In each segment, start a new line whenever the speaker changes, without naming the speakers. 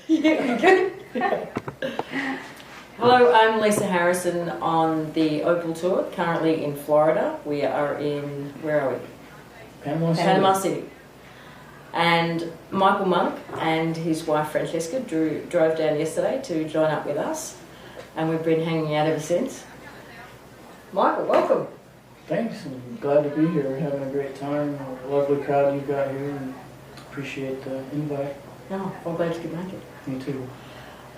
Yeah, good. Hello, I'm Lisa Harrison on the O.P.A.L tour, currently in Florida. We are in, where are we? Panama City. And Michael Monk and his wife Francesca drove down yesterday to join up with us, and we've been hanging out ever since. Michael, welcome.
Thanks, I'm glad to be here. We're having a great time. A lovely crowd you've got here, and appreciate the invite.
Oh, I'm glad you could make it.
Me too.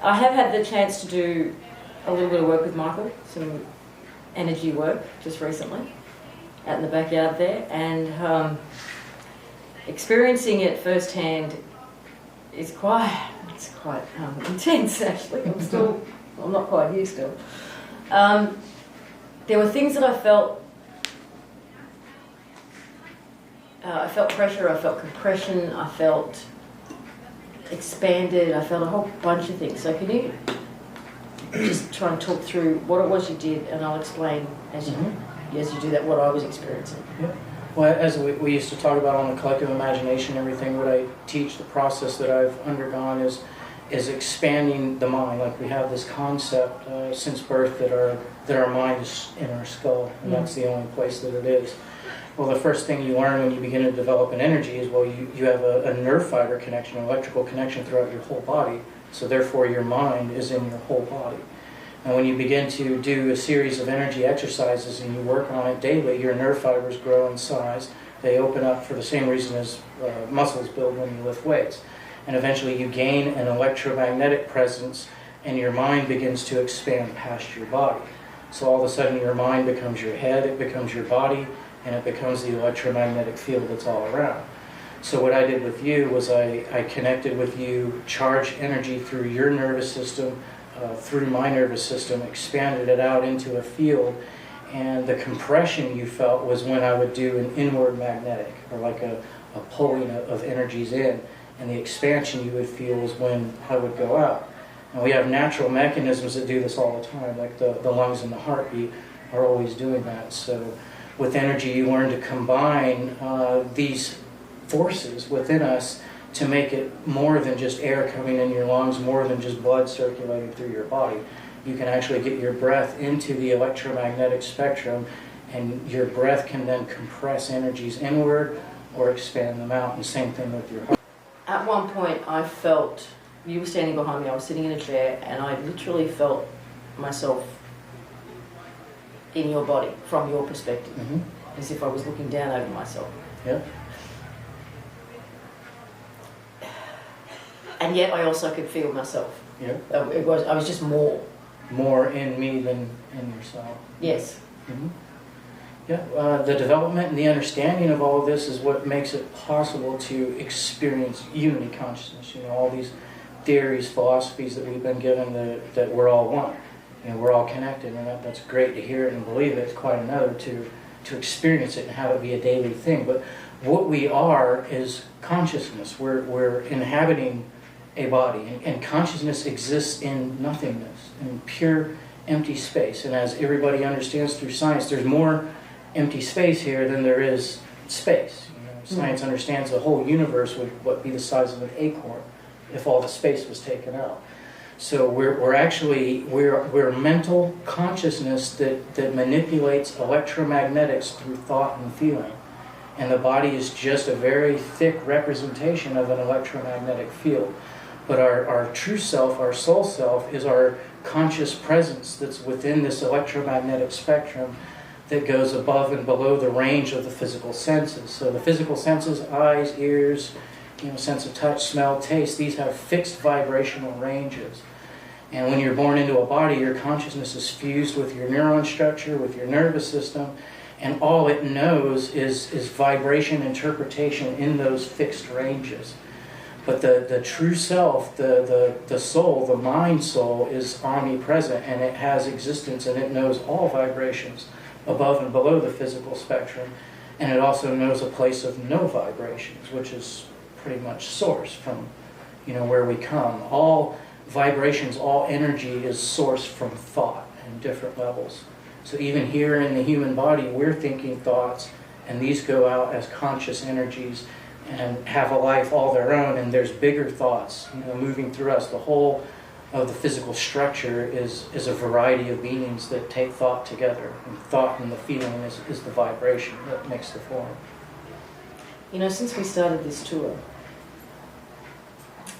I have had the chance to do a little bit of work with Michael, some energy work just recently, out in the backyard there, and experiencing it firsthand is quite intense actually. I'm not quite here still. There were things that I felt pressure, I felt compression, I felt expanded, I felt a whole bunch of things. So can you just try and talk through what it was you did, and I'll explain as you do that what I was experiencing.
Yeah. Well, as we used to talk about on the collective imagination and everything, what I teach, the process that I've undergone is expanding the mind. Like we have this concept since birth that our mind is in our skull, and that's the only place that it is. Well, the first thing you learn when you begin to develop an energy is, well, you have a nerve fiber connection, an electrical connection throughout your whole body. So therefore your mind is in your whole body. And when you begin to do a series of energy exercises and you work on it daily, your nerve fibers grow in size. They open up for the same reason as muscles build when you lift weights. And eventually you gain an electromagnetic presence, and your mind begins to expand past your body. So all of a sudden your mind becomes your head, it becomes your body, and it becomes the electromagnetic field that's all around. So what I did with you was I connected with you, charged energy through your nervous system, through my nervous system, expanded it out into a field, and the compression you felt was when I would do an inward magnetic, or like a pulling of energies in, and the expansion you would feel was when I would go out. And we have natural mechanisms that do this all the time, like the lungs and the heartbeat are always doing that. So with energy, you learn to combine these forces within us to make it more than just air coming in your lungs, more than just blood circulating through your body. You can actually get your breath into the electromagnetic spectrum, and your breath can then compress energies inward or expand them out, and same thing with your heart.
At one point I felt, you were standing behind me, I was sitting in a chair, and I literally felt myself in your body, from your perspective, as if I was looking down over myself.
Yeah.
And yet I also could feel myself.
Yeah.
I was just more
in me than in yourself.
Yes.
Yeah. The development and the understanding of all of this is what makes it possible to experience unity consciousness. You know, all these theories, philosophies that we've been given that we're all one. You know, we're all connected, and that's great to hear it and believe it. It's quite another to experience it and have it be a daily thing. But what we are is consciousness. We're inhabiting a body, and consciousness exists in nothingness, in pure empty space. And as everybody understands through science, there's more empty space here than there is space. You know, science understands the whole universe would be the size of an acorn if all the space was taken out. So we're mental consciousness that manipulates electromagnetics through thought and feeling. And the body is just a very thick representation of an electromagnetic field. But our true self, our soul self, is our conscious presence that's within this electromagnetic spectrum that goes above and below the range of the physical senses. So the physical senses, eyes, ears, sense of touch, smell, taste, these have fixed vibrational ranges. And when you're born into a body, your consciousness is fused with your neuron structure, with your nervous system, and all it knows is vibration interpretation in those fixed ranges. But the true self, the soul, the mind soul, is omnipresent, and it has existence, and it knows all vibrations above and below the physical spectrum. And it also knows a place of no vibrations, which is pretty much source from where we come. All vibrations, all energy is sourced from thought in different levels. So even here in the human body, we're thinking thoughts, and these go out as conscious energies, and have a life all their own, and there's bigger thoughts, you know, moving through us. The whole of the physical structure is a variety of beings that take thought together, and thought and the feeling is the vibration that makes the form.
You know, since we started this tour,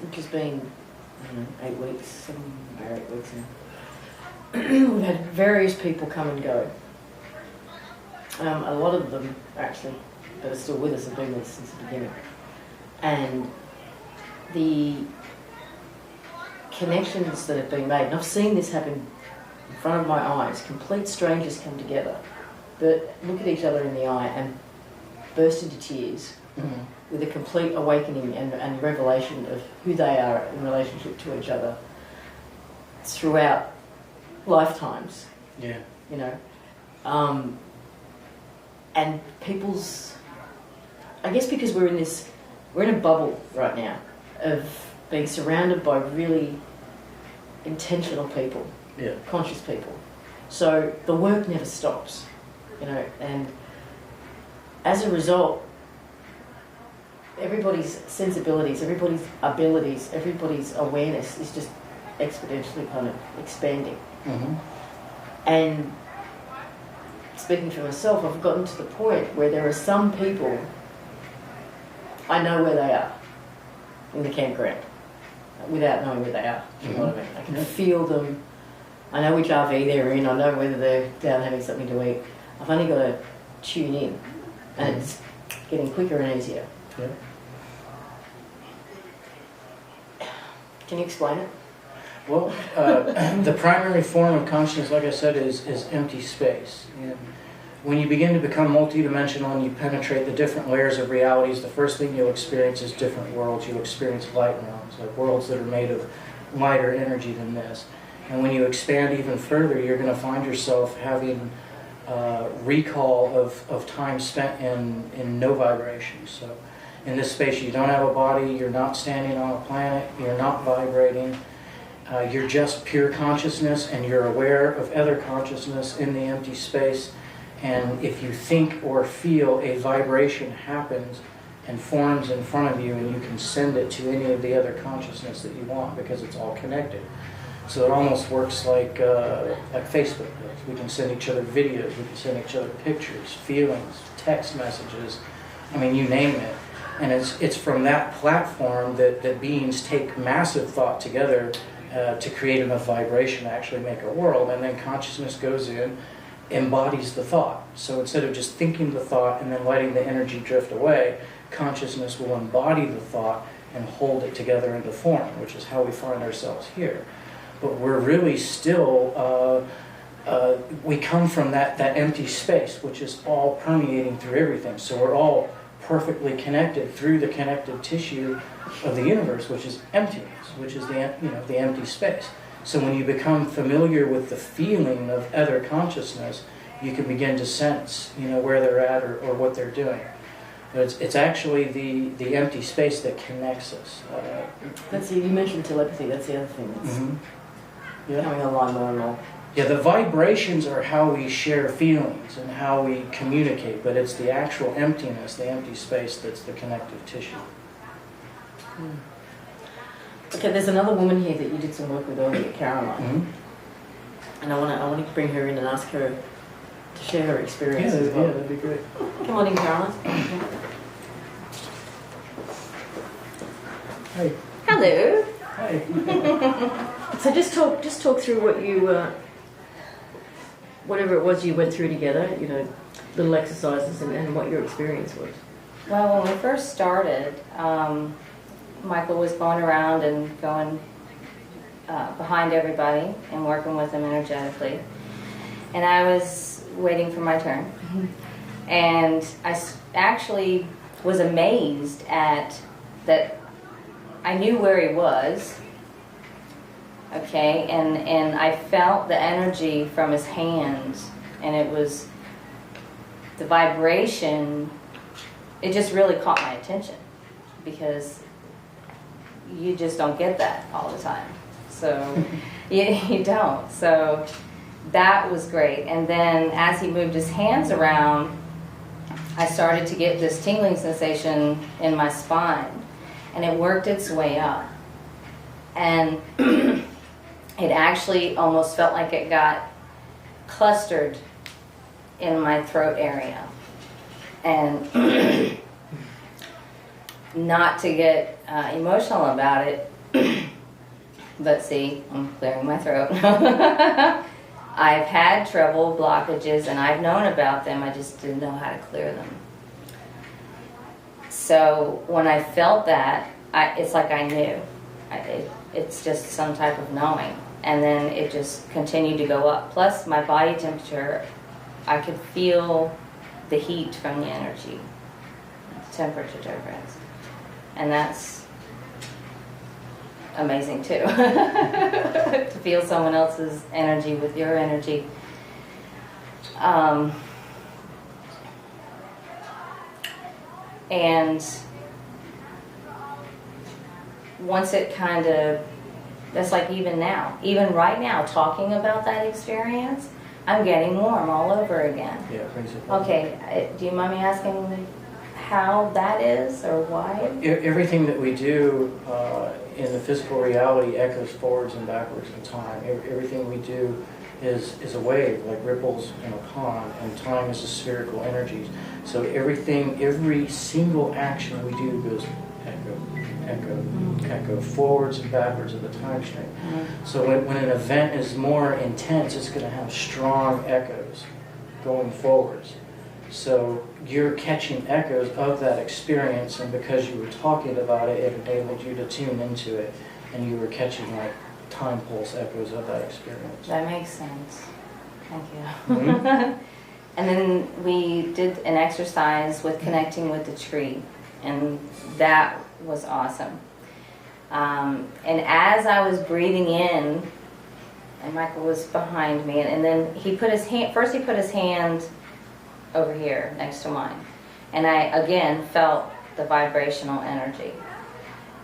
which has been, I don't know, 8 weeks, 7 or 8 weeks now, we've had various people come and go. A lot of them, actually, that are still with us have been with us since the beginning. And the connections that have been made, and I've seen this happen in front of my eyes, complete strangers come together, that look at each other in the eye and burst into tears with a complete awakening and revelation of who they are in relationship to each other throughout lifetimes.
Yeah.
You know. And people's, I guess because we're in a bubble right now of being surrounded by really intentional people, conscious people. So the work never stops, you know, and as a result, everybody's sensibilities, everybody's abilities, everybody's awareness is just exponentially kind of expanding.
Mm-hmm.
And speaking for myself, I've gotten to the point where there are some people, I know where they are in the campground without knowing where they are. You know what I mean? I can feel them. I know which RV they're in. I know whether they're down having something to eat. I've only got to tune in, and it's getting quicker and easier.
Yeah.
Can you explain it?
Well, the primary form of consciousness, like I said, is empty space. And when you begin to become multidimensional and you penetrate the different layers of realities, the first thing you'll experience is different worlds. You'll experience light realms, like worlds that are made of lighter energy than this. And when you expand even further, you're going to find yourself having recall of time spent in no vibration. So in this space, you don't have a body, you're not standing on a planet, you're not vibrating. You're just pure consciousness, and you're aware of other consciousness in the empty space. And if you think or feel a vibration happens and forms in front of you, and you can send it to any of the other consciousness that you want, because it's all connected. So it almost works like Facebook does. We can send each other videos, we can send each other pictures, feelings, text messages. I mean, you name it. And it's from that platform that beings take massive thought together to create enough vibration to actually make a world, and then consciousness goes in, embodies the thought. So instead of just thinking the thought and then letting the energy drift away, consciousness will embody the thought and hold it together into form, which is how we find ourselves here. But we're really still, we come from that empty space, which is all permeating through everything. So we're all perfectly connected through the connective tissue of the universe, which is emptiness, which is the empty space. So when you become familiar with the feeling of other consciousness, you can begin to sense, where they're at or what they're doing. But it's actually the empty space that connects us.
That's you mentioned telepathy. That's the other thing that's coming online more and more.
Yeah, the vibrations are how we share feelings and how we communicate, but it's the actual emptiness, the empty space, that's the connective tissue.
Okay, there's another woman here that you did some work with earlier, Caroline, and I want to bring her in and ask her to share her experience as well.
Yeah, that'd be great.
Come on in, Caroline.
Hi.
Hello.
Hi.
So just talk through what you, whatever it was you went through together, little exercises and what your experience was.
Well, when we first started, Michael was going around and going behind everybody and working with them energetically. And I was waiting for my turn. And I actually was amazed at that I knew where he was. Okay, and I felt the energy from his hands, and it was the vibration. It just really caught my attention, because you just don't get that all the time. So you don't. So that was great. And then as he moved his hands around, I started to get this tingling sensation in my spine, and it worked its way up. And it actually almost felt like it got clustered in my throat area. And not to get emotional about it, but see, I'm clearing my throat. I've had trouble, blockages, and I've known about them, I just didn't know how to clear them. So when I felt that, it's like I knew. It's just some type of knowing. And then it just continued to go up. Plus my body temperature, I could feel the heat from the energy, temperature difference. And that's amazing too. To feel someone else's energy with your energy. And once it kind of, that's like even now, even right now, talking about that experience, I'm getting warm all over again.
Yeah, basically.
Okay, do you mind me asking how that is or why?
Everything that we do in the physical reality echoes forwards and backwards in time. Everything we do is a wave, like ripples in a pond, and time is a spherical energy. So every single action we do goes echo forwards and backwards of the time stream.
Mm-hmm.
So when an event is more intense, it's going to have strong echoes going forwards. So you're catching echoes of that experience, and because you were talking about it, it enabled you to tune into it, and you were catching like time pulse echoes of that experience.
That makes sense. Thank you.
Mm-hmm.
And then we did an exercise with connecting with the tree, and that was awesome. And as I was breathing in, and Michael was behind me, and then he put his hand over here next to mine, and I again felt the vibrational energy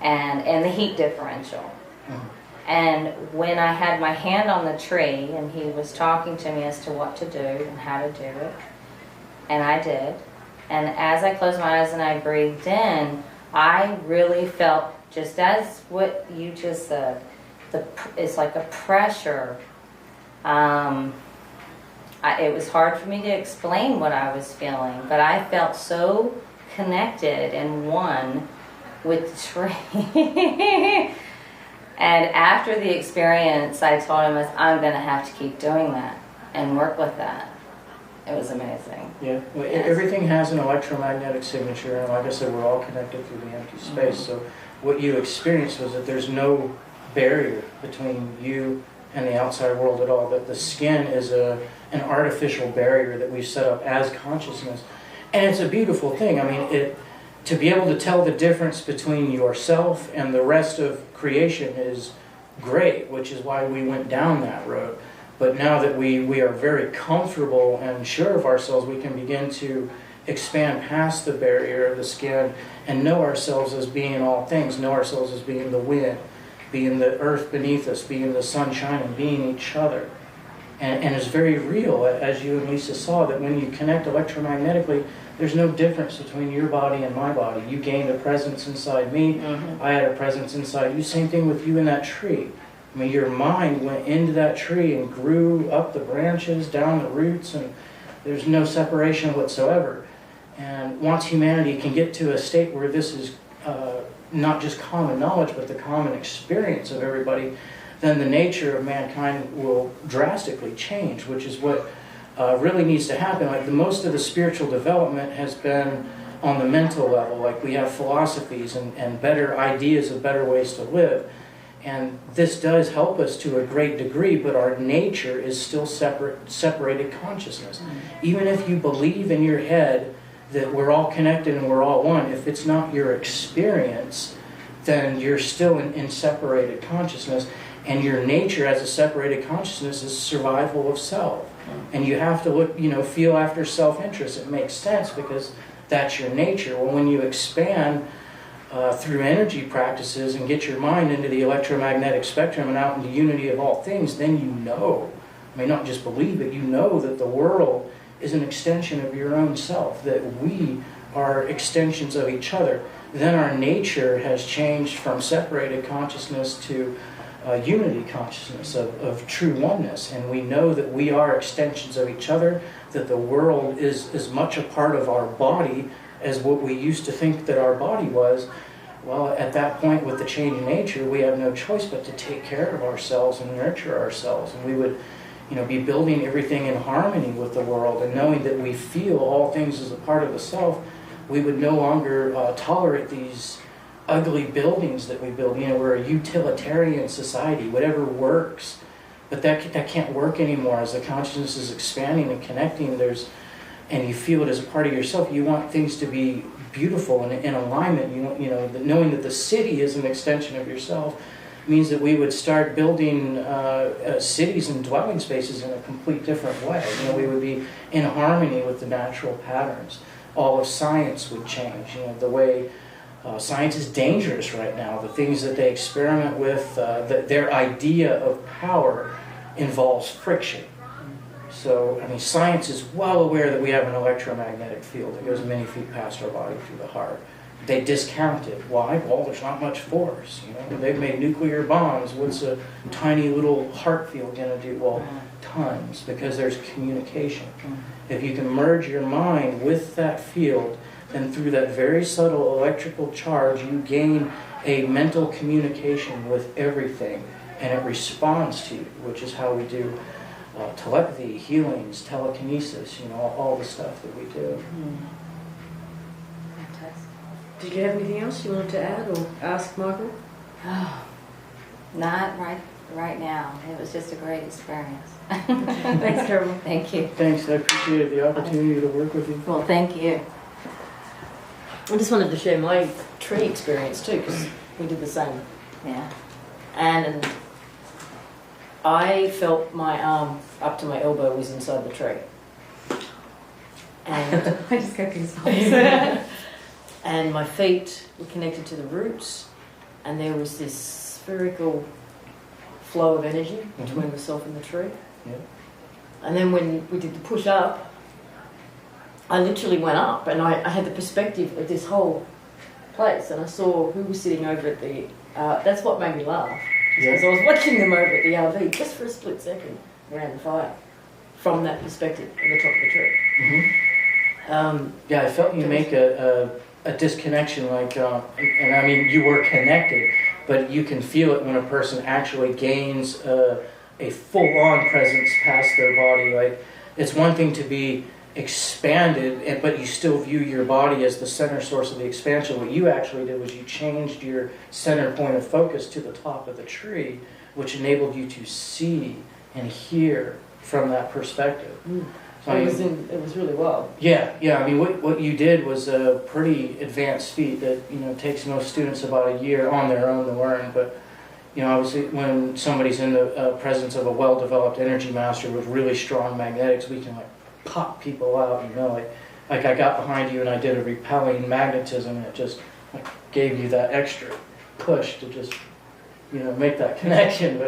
and the heat differential.
Mm-hmm.
And when I had my hand on the tree and he was talking to me as to what to do and how to do it, and I did, and as I closed my eyes and I breathed in, I really felt, just as what you just said, it's like a pressure. It was hard for me to explain what I was feeling, but I felt so connected and one with the tree. And after the experience, I told him, I'm going to have to keep doing that and work with that. It was amazing.
Yeah, well,
Yes.
Everything has an electromagnetic signature, and like I said, we're all connected through the empty space.
Mm-hmm.
So what you experienced was that there's no barrier between you and the outside world at all. That the skin is an artificial barrier that we've set up as consciousness, and it's a beautiful thing. I mean, to be able to tell the difference between yourself and the rest of creation is great, which is why we went down that road. But now that we are very comfortable and sure of ourselves, we can begin to expand past the barrier of the skin and know ourselves as being all things, know ourselves as being the wind, being the earth beneath us, being the sunshine, and being each other. And it's very real, as you and Lisa saw, that when you connect electromagnetically, there's no difference between your body and my body. You gained a presence inside me,
Mm-hmm.
I had a presence inside you. Same thing with you in that tree. I mean, your mind went into that tree and grew up the branches, down the roots, and there's no separation whatsoever. And once humanity can get to a state where this is not just common knowledge, but the common experience of everybody, then the nature of mankind will drastically change, which is what really needs to happen. Like most of the spiritual development has been on the mental level. Like we have philosophies and better ideas of better ways to live. And this does help us to a great degree, but our nature is still separated consciousness. Mm-hmm. Even if you believe in your head that we're all connected and we're all one, if it's not your experience, then you're still in separated consciousness. And your nature as a separated consciousness is survival of self. And you have to look, feel after self-interest. It makes sense because that's your nature. Well, when you expand through energy practices and get your mind into the electromagnetic spectrum and out in the unity of all things, then you know, I mean, not just believe it, you know that the world is an extension of your own self, that we are extensions of each other. Then our nature has changed from separated consciousness to unity consciousness of true oneness, and we know that we are extensions of each other, that the world is as much a part of our body as what we used to think that our body was. Well, at that point, with the change in nature, we have no choice but to take care of ourselves and nurture ourselves, and we would be building everything in harmony with the world, and knowing that we feel all things as a part of the self, we would no longer tolerate these ugly buildings that we build. We're a utilitarian society, whatever works. But that can't work anymore. As the consciousness is expanding and connecting, and you feel it as a part of yourself, you want things to be beautiful and in alignment. Knowing that the city is an extension of yourself means that we would start building cities and dwelling spaces in a complete different way. We would be in harmony with the natural patterns. All of science would change. The way science is dangerous right now. The things that they experiment with, their idea of power involves friction. So, science is well aware that we have an electromagnetic field that goes many feet past our body through the heart. They discount it. Why? Well, there's not much force. They've made nuclear bombs. What's a tiny little heart field going to do? Well, tons, because there's communication. If you can merge your mind with that field, then through that very subtle electrical charge, you gain a mental communication with everything, and it responds to you, which is how we do telepathy, healings, telekinesis, all the stuff that we do.
Fantastic.
Did you have anything else you wanted to add or ask Michael?
Oh, not right now. It was just a great experience.
Thanks, Carol.
Thank you.
Thanks, I appreciated the opportunity to work with you.
Well, thank you.
I just wanted to share my tree experience too, because we did the same.
Yeah.
And I felt my arm up to my elbow was inside the tree. And
I just got goosebumps.
and my feet were connected to the roots, and there was this spherical flow of energy between myself and the tree.
Yeah.
And then when we did the push up, I literally went up, and I had the perspective of this whole place, and I saw who was sitting over at the... that's what made me laugh, because I was watching them over at the RV just for a split second around the fire, from that perspective at the top of the tree.
Yeah, I felt you make a disconnection, and you were connected, but you can feel it when a person actually gains a full-on presence past their body. It's one thing to be expanded, but you still view your body as the center source of the expansion. What you actually did was you changed your center point of focus to the top of the tree, which enabled you to see and hear from that perspective. So
it was really wild.
Yeah. What you did was a pretty advanced feat that takes most students about a year on their own to learn. But obviously, when somebody's in the presence of a well-developed energy master with really strong magnetics, we can pop people out. Like I got behind you and I did a repelling magnetism, and it just gave you that extra push to just make that connection.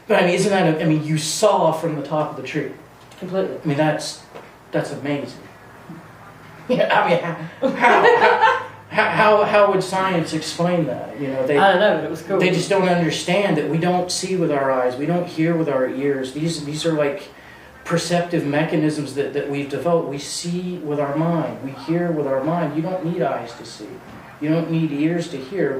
But isn't that? You saw from the top of the tree.
Completely.
That's amazing. How would science explain that?
I don't know, but it was cool.
They just don't understand that we don't see with our eyes, we don't hear with our ears. These are like perceptive mechanisms that we've developed. We see with our mind, we hear with our mind. You don't need eyes to see. You don't need ears to hear.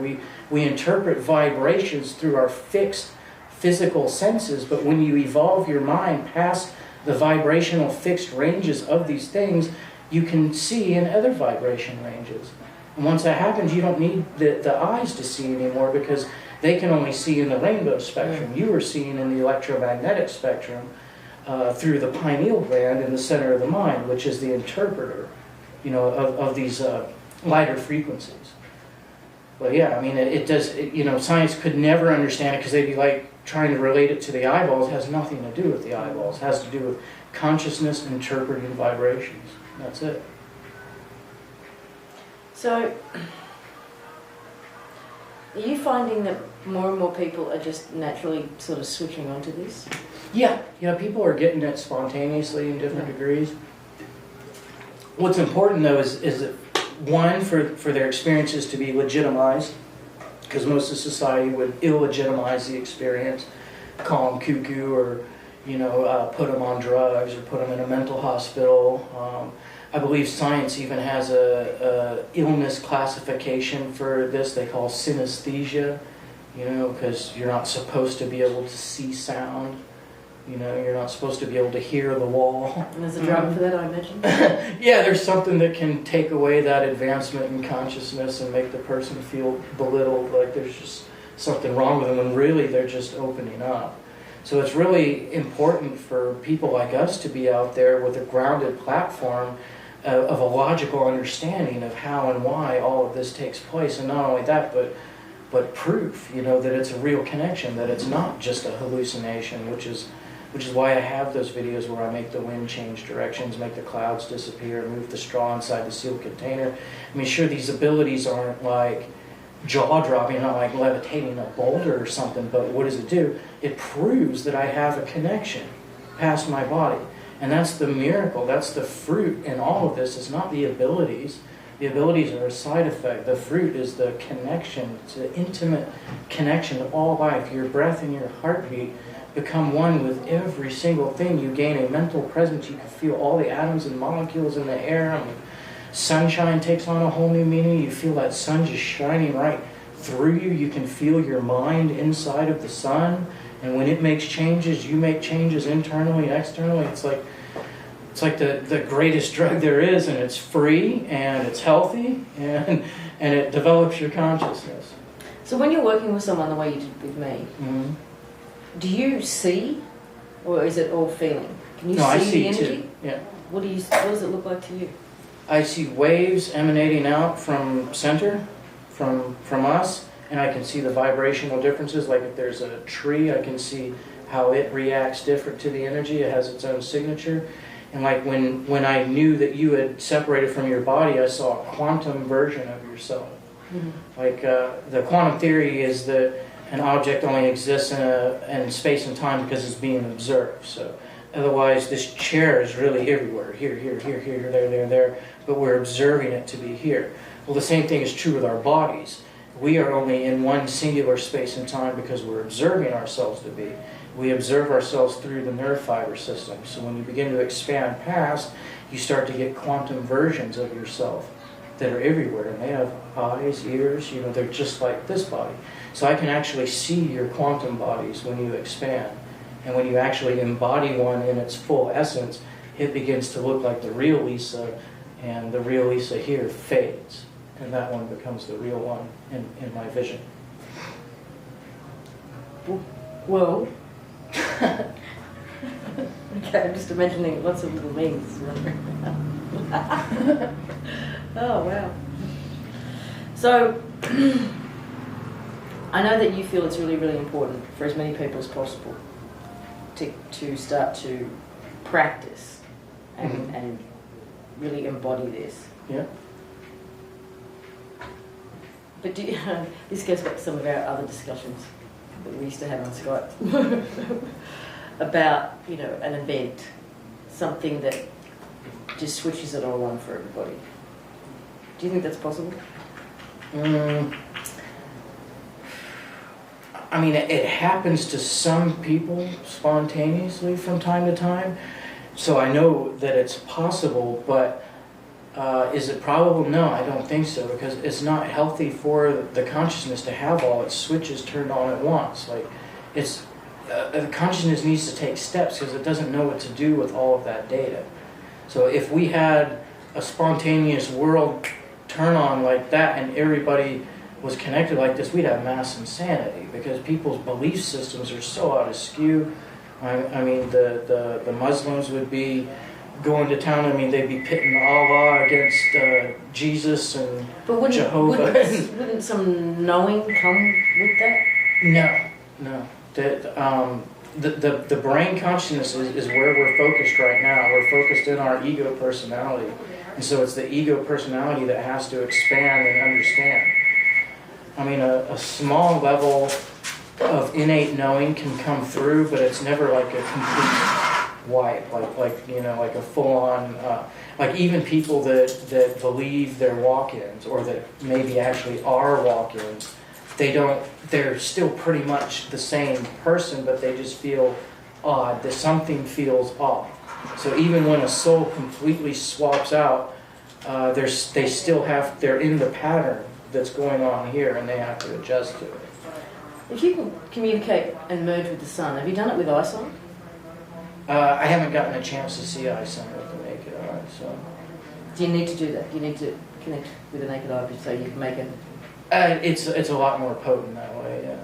We interpret vibrations through our fixed physical senses, but when you evolve your mind past the vibrational fixed ranges of these things, you can see in other vibration ranges. And once that happens, you don't need the eyes to see anymore, because they can only see in the rainbow spectrum. You are seeing in the electromagnetic spectrum through the pineal gland in the center of the mind, which is the interpreter, of these lighter frequencies. But yeah, it does. Science could never understand it, because they'd be like trying to relate it to the eyeballs. It has nothing to do with the eyeballs. It has to do with consciousness interpreting vibrations. That's it.
So, are you finding that more and more people are just naturally sort of switching onto this?
Yeah, people are getting it spontaneously in different degrees. What's important though is that one, for their experiences to be legitimized, because most of society would illegitimize the experience, call them cuckoo, or put them on drugs, or put them in a mental hospital. I believe science even has a illness classification for this. They call synesthesia, because you're not supposed to be able to see sound. You're not supposed to be able to hear the wall.
And there's a drug for that, I imagine?
Yeah, there's something that can take away that advancement in consciousness and make the person feel belittled, like there's just something wrong with them, when really they're just opening up. So it's really important for people like us to be out there with a grounded platform of a logical understanding of how and why all of this takes place. And not only that, but proof, that it's a real connection, that it's not just a hallucination, which is why I have those videos where I make the wind change directions, make the clouds disappear, move the straw inside the sealed container. I mean, sure, these abilities aren't like jaw-dropping, not like levitating a boulder or something, but what does it do? It proves that I have a connection past my body. And that's the miracle, that's the fruit in all of this. It's not the abilities. The abilities are a side effect. The fruit is the connection. It's an intimate connection to all life. Your breath and your heartbeat become one with every single thing. You gain a mental presence. You can feel all the atoms and molecules in the air. I mean, sunshine takes on a whole new meaning. You feel that sun just shining right through you. You can feel your mind inside of the sun. And when it makes changes, you make changes internally and externally. It's like the greatest drug there is, and it's free, and it's healthy, and it develops your consciousness.
So when you're working with someone the way you did with me,
Mm-hmm.
do you see, or is it all feeling? Can you
No,
see
I see
the energy?
too. Yeah.
What does it look like to you?
I see waves emanating out from center, from us, and I can see the vibrational differences. Like if there's a tree, I can see how it reacts different to the energy. It has its own signature. And like when I knew that you had separated from your body, I saw a quantum version of yourself. Mm-hmm. Like the quantum theory is that an object only exists in space and time because it's being observed. So otherwise, this chair is really everywhere. Here, there. But we're observing it to be here. Well, the same thing is true with our bodies. We are only in one singular space and time because we're observing ourselves to be. We observe ourselves through the nerve fiber system. So when you begin to expand past, you start to get quantum versions of yourself that are everywhere. And they have eyes, ears, they're just like this body. So I can actually see your quantum bodies when you expand. And when you actually embody one in its full essence, it begins to look like the real Lisa, and the real Lisa here fades. And that one becomes the real one in my vision.
Well, okay, I'm just imagining lots of little memes. Oh, wow. So, I know that you feel it's really, really important for as many people as possible to start to practice and really embody this.
Yeah.
But this goes back to some of our other discussions that we used to have on Skype about, an event, something that just switches it all on for everybody. Do you think that's possible?
I mean, it happens to some people spontaneously from time to time, so I know that it's possible, but is it probable? No, I don't think so, because it's not healthy for the consciousness to have all its switches turned on at once. Like, the consciousness needs to take steps because it doesn't know what to do with all of that data. So if we had a spontaneous world turn on like that and everybody was connected like this, we'd have mass insanity because people's belief systems are so out of skew. I mean, the Muslims would be going to town. I mean, they'd be pitting Allah against Jesus and Jehovah.
Wouldn't some knowing come with that?
No. The brain consciousness is where we're focused right now. We're focused in our ego personality. And so it's the ego personality that has to expand and understand. I mean, a small level of innate knowing can come through, but it's never like a complete wipe, like like a full-on, like even people that believe they're walk-ins or that maybe actually are walk-ins, they're still pretty much the same person, but they just feel odd, that something feels off. So even when a soul completely swaps out, they're in the pattern that's going on here, and they have to adjust to it.
If you can communicate and merge with the sun, have you done it with eyesight?
I haven't gotten a chance to see eyesight with the naked eye, so.
Do you need to do that? Do you need to connect with the naked eye so you can make it?
It's a lot more potent that way, yeah.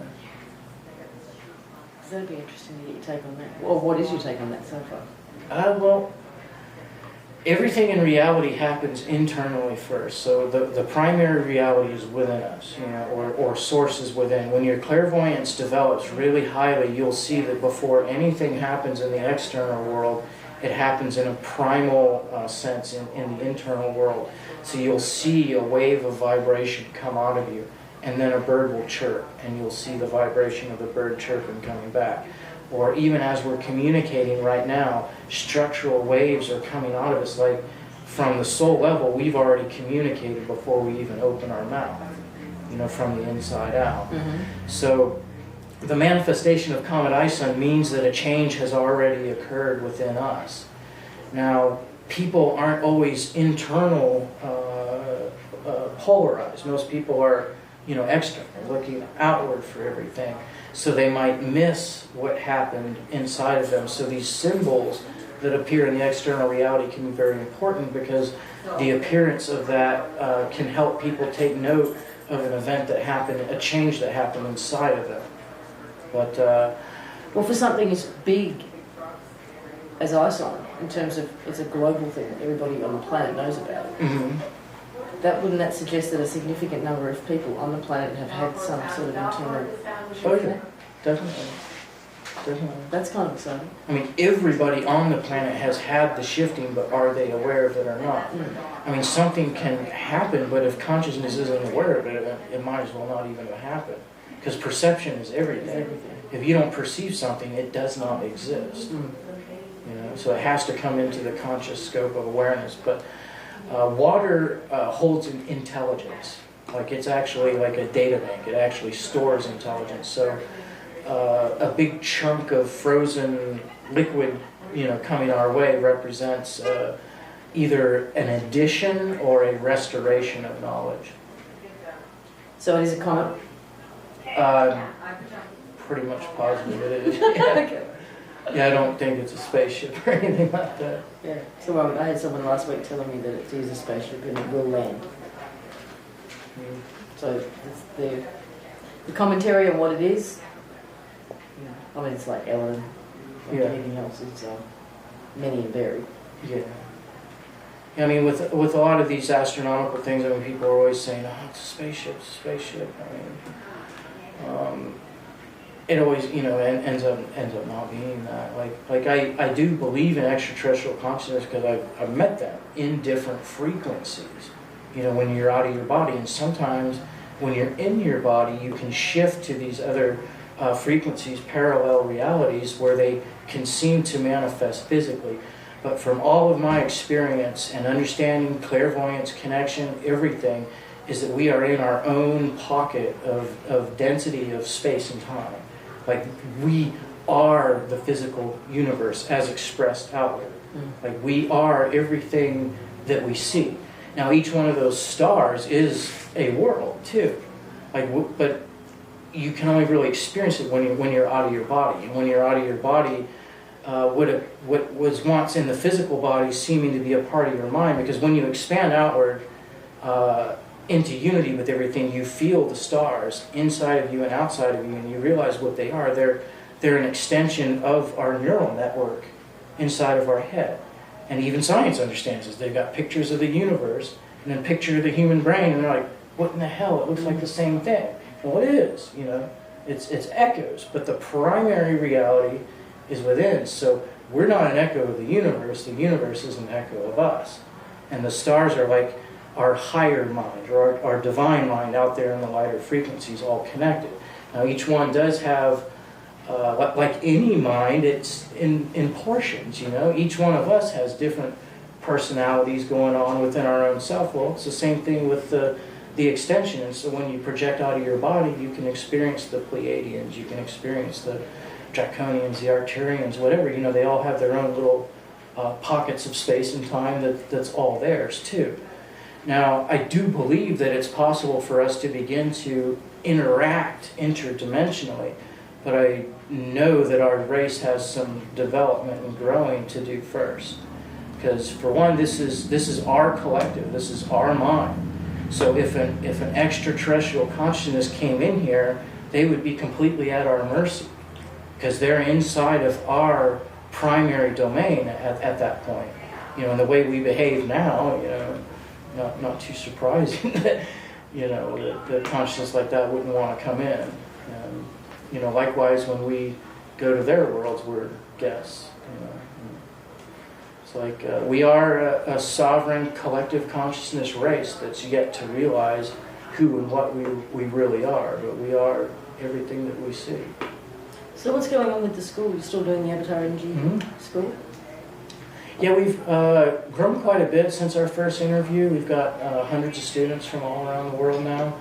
So that'd be interesting to get your take on that. Or what is your take on that so far?
Well, everything in reality happens internally first. So the primary reality is within us, or sources within. When your clairvoyance develops really highly, you'll see that before anything happens in the external world, it happens in a primal sense in the internal world. So you'll see a wave of vibration come out of you, and then a bird will chirp, and you'll see the vibration of the bird chirping coming back. Or even as we're communicating right now, structural waves are coming out of us. Like from the soul level, we've already communicated before we even open our mouth, from the inside out. Mm-hmm. So the manifestation of Comet Ison means that a change has already occurred within us. Now, people aren't always internal polarized. Most people are, external, looking outward for everything. So they might miss what happened inside of them. So these symbols that appear in the external reality can be very important, because the appearance of that can help people take note of an event that happened, a change that happened inside of them. But
well, for something as big as eyesight, in terms of it's a global thing that everybody on the planet knows about,
mm-hmm.
Wouldn't that suggest that a significant number of people on the planet have had some sort of internal shift?
Oh yeah, definitely.
That's kind of exciting.
I mean, everybody on the planet has had the shifting, but are they aware of it or not? Mm. I mean, something can happen, but if consciousness isn't aware of it, it might as well not even have happened. Because perception is everything. If you don't perceive something, it does not exist. Mm. So it has to come into the conscious scope of awareness. But water holds an intelligence. Like it's actually like a data bank. It actually stores intelligence. So a big chunk of frozen liquid, coming our way represents either an addition or a restoration of knowledge.
So it is a comet?
Pretty much positive it is. Yeah.
Okay.
Yeah, I don't think it's a spaceship or anything like that.
Yeah. So I had someone last week telling me that it is a spaceship and it will land. Mm. So it's the commentary on what it is. I mean, it's like Ellen, like anything else. It's many and varied.
Yeah. I mean, with a lot of these astronomical things, I mean, people are always saying, "Oh, it's a spaceship, it's a spaceship." I mean, it always, ends up not being that. Like I do believe in extraterrestrial consciousness because I've met them in different frequencies. When you're out of your body, and sometimes when you're in your body, you can shift to these other frequencies, parallel realities, where they can seem to manifest physically. But from all of my experience and understanding, clairvoyance, connection, everything, is that we are in our own pocket of density of space and time. Like we are the physical universe as expressed outward. Like we are everything that we see. Now each one of those stars is a world too. But you can only really experience it when you're out of your body. And when you're out of your body, what was once in the physical body seeming to be a part of your mind, because when you expand outward into unity with everything, you feel the stars inside of you and outside of you, and you realize what they are. They're an extension of our neural network inside of our head. And even science understands this. They've got pictures of the universe and then picture of the human brain, and they're like, what in the hell? It looks like the same thing. Well, it is, it's echoes, but the primary reality is within. So we're not an echo of the universe is an echo of us. And the stars are like our higher mind, or our divine mind out there in the lighter frequencies, all connected. Now each one does have like any mind, it's in portions, you know. Each one of us has different personalities going on within our own self. Well, it's the same thing with the extension. And so when you project out of your body, you can experience the Pleiadians, you can experience the Draconians, the Arcturians, whatever. You know, they all have their own little pockets of space and time that's all theirs too. Now, I do believe that it's possible for us to begin to interact interdimensionally, but I know that our race has some development and growing to do first. Because for one, this is our collective, this is our mind. So if an extraterrestrial consciousness came in here, they would be completely at our mercy, because they're inside of our primary domain at that point. You know, and the way we behave now, you know, not too surprising that, you know, that consciousness like that wouldn't want to come in. And, you know, likewise, when we go to their worlds, we're guests. You know, it's like we are a sovereign collective consciousness race that's yet to realize who and what we really are. But we are everything that we see.
So what's going on with the school? You're still doing the Avatar Energy school?
Yeah, we've grown quite a bit since our first interview. We've got hundreds of students from all around the world now.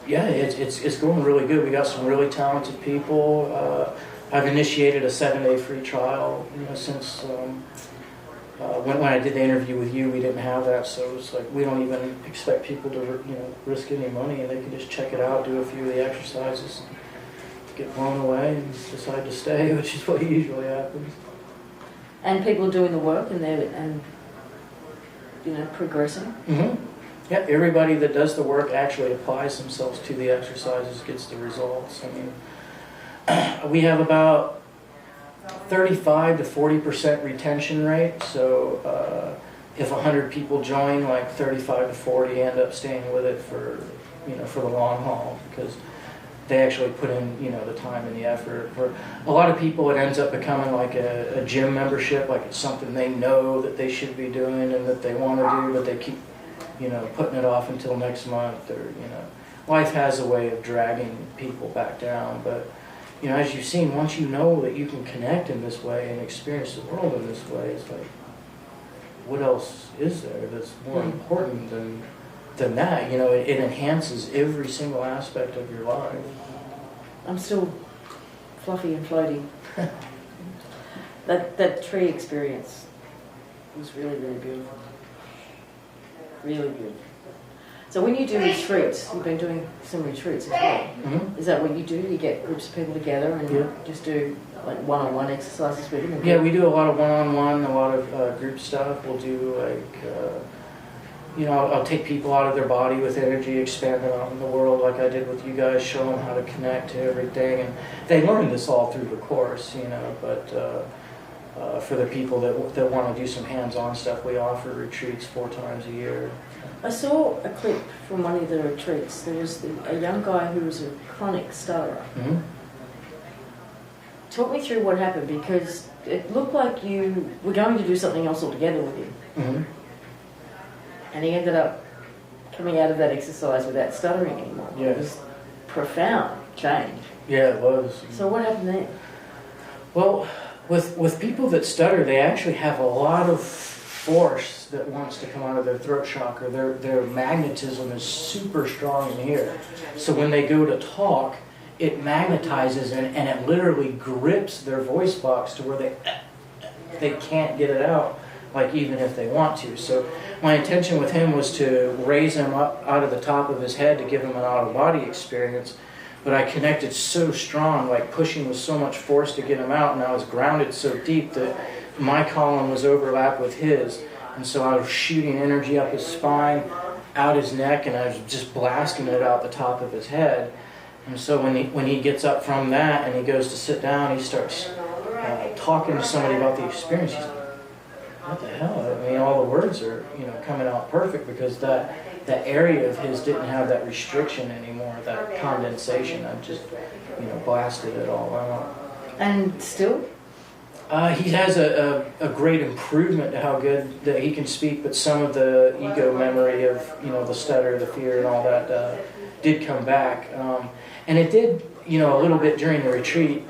Yeah, it's going really good. We got some really talented people. I've initiated a 7-day free trial. You know, since when I did the interview with you, we didn't have that, so it's like we don't even expect people to risk any money, and they can just check it out, do a few of the exercises, get blown away, and decide to stay, which is what usually happens.
And people doing the work and they're progressing.
Mm-hmm. Yeah, everybody that does the work actually applies themselves to the exercises, gets the results. I mean, we have about 35 to 40% retention rate. So if 100 people join, like 35 to 40 end up staying with it for the long haul, because they actually put in, the time and the effort. For a lot of people, it ends up becoming like a gym membership, like it's something they know that they should be doing and that they want to do, but they keep, putting it off until next month, or, life has a way of dragging people back down. But, as you've seen, once you know that you can connect in this way and experience the world in this way, it's like, what else is there that's more important than that? It enhances every single aspect of your life.
I'm still fluffy and floating. That tree experience was really, really beautiful. Really beautiful. So when you do retreats, you've been doing some retreats as well. Mm-hmm. Is that what you do? You get groups of people together and just do like one-on-one exercises with them?
Yeah, we do a lot of one-on-one, a lot of group stuff. We'll do I'll take people out of their body with energy, expand them out in the world like I did with you guys, show them how to connect to everything. And they learn this all through the course, but for the people that want to do some hands-on stuff, we offer retreats 4 times a year.
I saw a clip from one of the retreats. There was a young guy who was a chronic stutterer. Mm-hmm. Talk me through what happened, because it looked like you were going to do something else altogether with him. Mm-hmm. And he ended up coming out of that exercise without stuttering anymore.
Yeah.
It was profound change.
Yeah, it was.
So what happened there?
Well, with people that stutter, they actually have a lot of force that wants to come out of their throat chakra. Their magnetism is super strong in here. So when they go to talk, it magnetizes and it literally grips their voice box to where they can't get it out, like even if they want to. So my intention with him was to raise him up out of the top of his head to give him an out-of-body experience. But I connected so strong, like pushing with so much force to get him out, and I was grounded so deep that my column was overlapped with his. And so I was shooting energy up his spine, out his neck, and I was just blasting it out the top of his head. And so when he gets up from that and he goes to sit down, he starts talking to somebody about the experience. He's like, what the hell? I mean, all the words are, coming out perfect, because that area of his didn't have that restriction anymore, that condensation. I just, blasted it all out.
And still?
He has a great improvement to how good that he can speak, but some of the ego memory of, the stutter, the fear, and all that did come back. And it did, you know, a little bit during the retreat,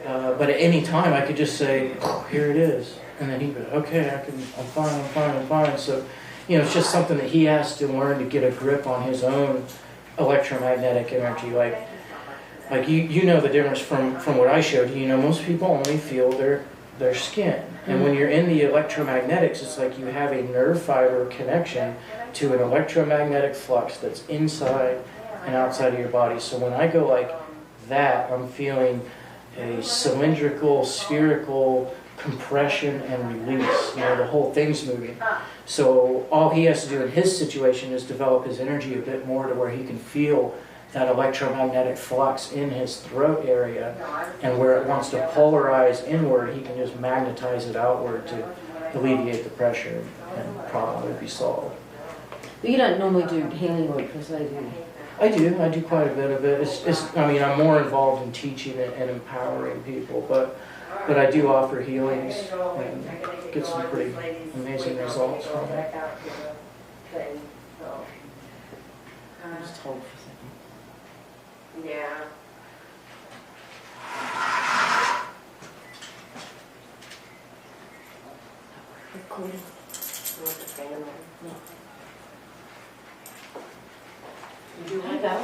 but at any time I could just say, here it is. And then he'd be, okay, I'm fine. So, you know, it's just something that he has to learn to get a grip on his own electromagnetic energy. Like you know the difference from what I showed you. You know, most people only feel their skin. And when you're in the electromagnetics, it's like you have a nerve fiber connection to an electromagnetic flux that's inside and outside of your body. So when I go like that, I'm feeling a cylindrical, spherical compression and release. You know, the whole thing's moving. So all he has to do in his situation is develop his energy a bit more to where he can feel that electromagnetic flux in his throat area, and where it wants to polarize inward, he can just magnetize it outward to alleviate the pressure, and the problem would be solved.
But you don't normally do healing work per se, do you?
I do quite a bit of it. I mean, I'm more involved in teaching it and empowering people, but I do offer healings and get some pretty amazing results from it.
Just hold for a second.
Yeah.
Recording.
No.
You do like that? I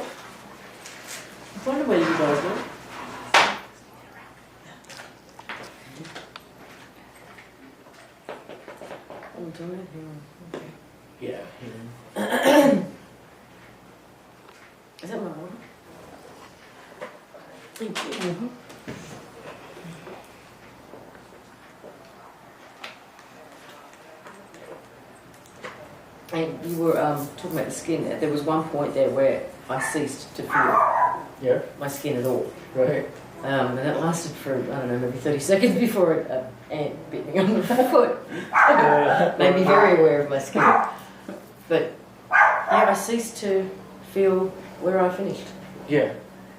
wonder where you guys went. Oh, do it here. Okay.
Yeah.
Is that my water? Thank you. And you were talking about the skin. There was one point there where I ceased to feel my skin at all.
Right.
And that lasted for, I don't know, maybe 30 seconds before an ant bit me on the foot. Made me very aware of my skin. But yeah, I ceased to feel where I finished.
Yeah.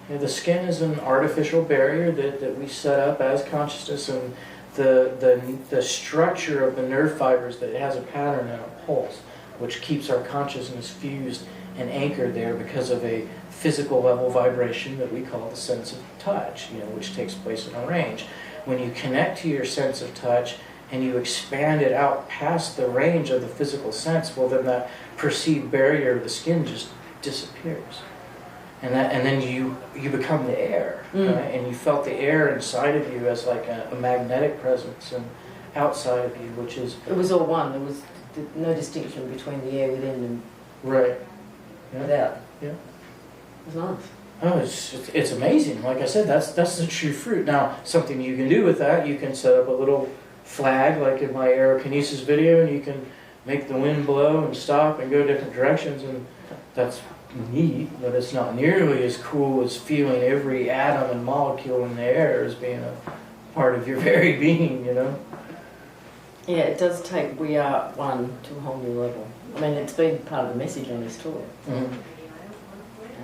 The skin is an artificial barrier that we set up as consciousness, and the structure of the nerve fibers, that it has a pattern and a pulse, which keeps our consciousness fused and anchored there because of a physical level vibration that we call the sense of touch, you know, which takes place in a range. When you connect to your sense of touch and you expand it out past the range of the physical sense, well, then that perceived barrier of the skin just disappears. And then you become the air, right? And you felt the air inside of you as like a magnetic presence, and outside of you, which is...
It was all one. There was no distinction between the air within and
right.
without.
Yeah.
It was nice.
Oh, it's amazing. Like I said, that's the true fruit. Now, something you can do with that, you can set up a little flag, like in my aerokinesis video, and you can make the wind blow and stop and go different directions, and that's neat, but it's not nearly as cool as feeling every atom and molecule in the air as being a part of your very being, you know?
Yeah, it does take We Are One to a whole new level. I mean, it's been part of the message on this tour.
Mm-hmm.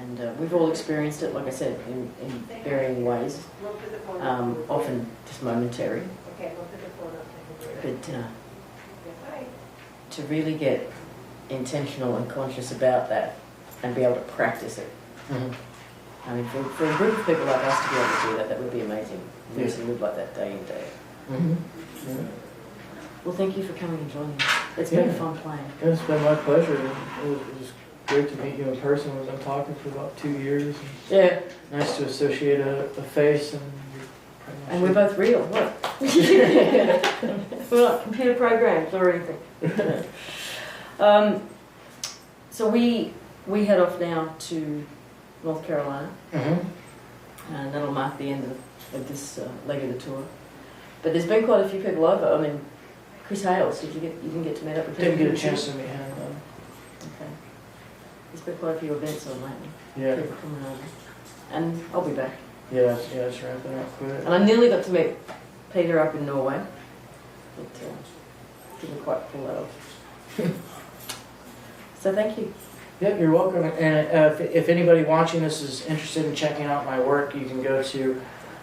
And we've all experienced it, like I said, in varying ways, often just momentary. But to really get intentional and conscious about that and be able to practice it.
Mm-hmm.
I mean, for a group of people like us to be able to do that, that would be amazing. We used to live like that day in, day out.
Mm-hmm. Yeah.
Well, thank you for coming and joining us. It's been fun playing.
It's been my pleasure. It was great to meet you in person. We've been talking for about 2 years.
Yeah.
Nice to associate a face.
And we're both real. What? We're not computer programs or anything. So we head off now to North Carolina.
Mm-hmm.
And that'll mark the end of this leg of the tour. But there's been quite a few people over. I mean, Chris Hales, you didn't get to meet up with him?
Didn't get a chance to meet him.
Okay. There's been quite a few events on lately.
Yeah.
People coming over. And I'll be back.
Yeah, it's ramping up quick.
And I nearly got to meet Peter up in Norway. But didn't quite pull that off. So thank you.
Yeah, you're welcome. And if anybody watching this is interested in checking out my work, you can go to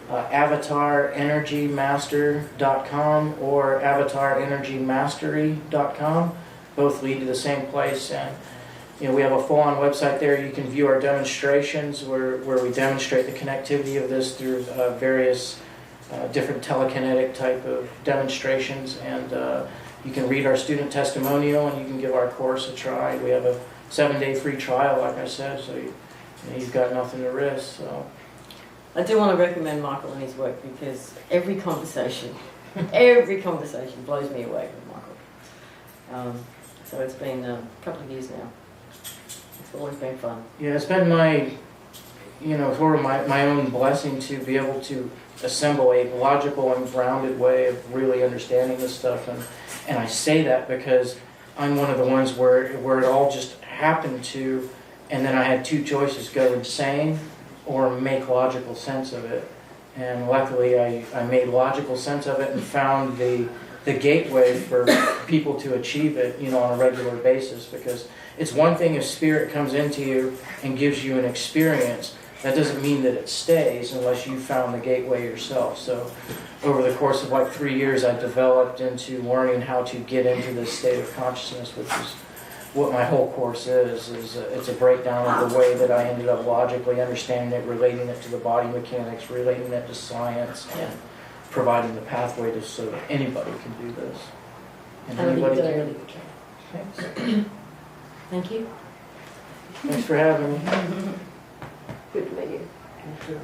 avatarenergymaster.com or avatarenergymastery.com. Both lead to the same place. And we have a full-on website there. You can view our demonstrations where we demonstrate the connectivity of this through various different telekinetic type of demonstrations, and you can read our student testimonial, and you can give our course a try. We have a 7-day free trial, like I said, so you've got nothing to risk. So
I do want to recommend Michael and his work because every conversation blows me away with Michael. So it's been a couple of years now. It's always been fun.
Yeah, it's been my, sort of my own blessing to be able to assemble a logical and grounded way of really understanding this stuff, and I say that because I'm one of the ones where it all just happened to, and then I had two choices: go insane or make logical sense of it. And luckily I made logical sense of it and found the gateway for people to achieve it, on a regular basis. Because it's one thing if spirit comes into you and gives you an experience. That doesn't mean that it stays unless you found the gateway yourself. So over the course of like 3 years, I developed into learning how to get into this state of consciousness, which is what my whole course is it's a breakdown of the way that I ended up logically understanding it, relating it to the body mechanics, relating it to science, and providing the pathway so that anybody can do this. And anybody can. Thanks.
Thank you.
Thanks for having me.
Good to meet you.
You too.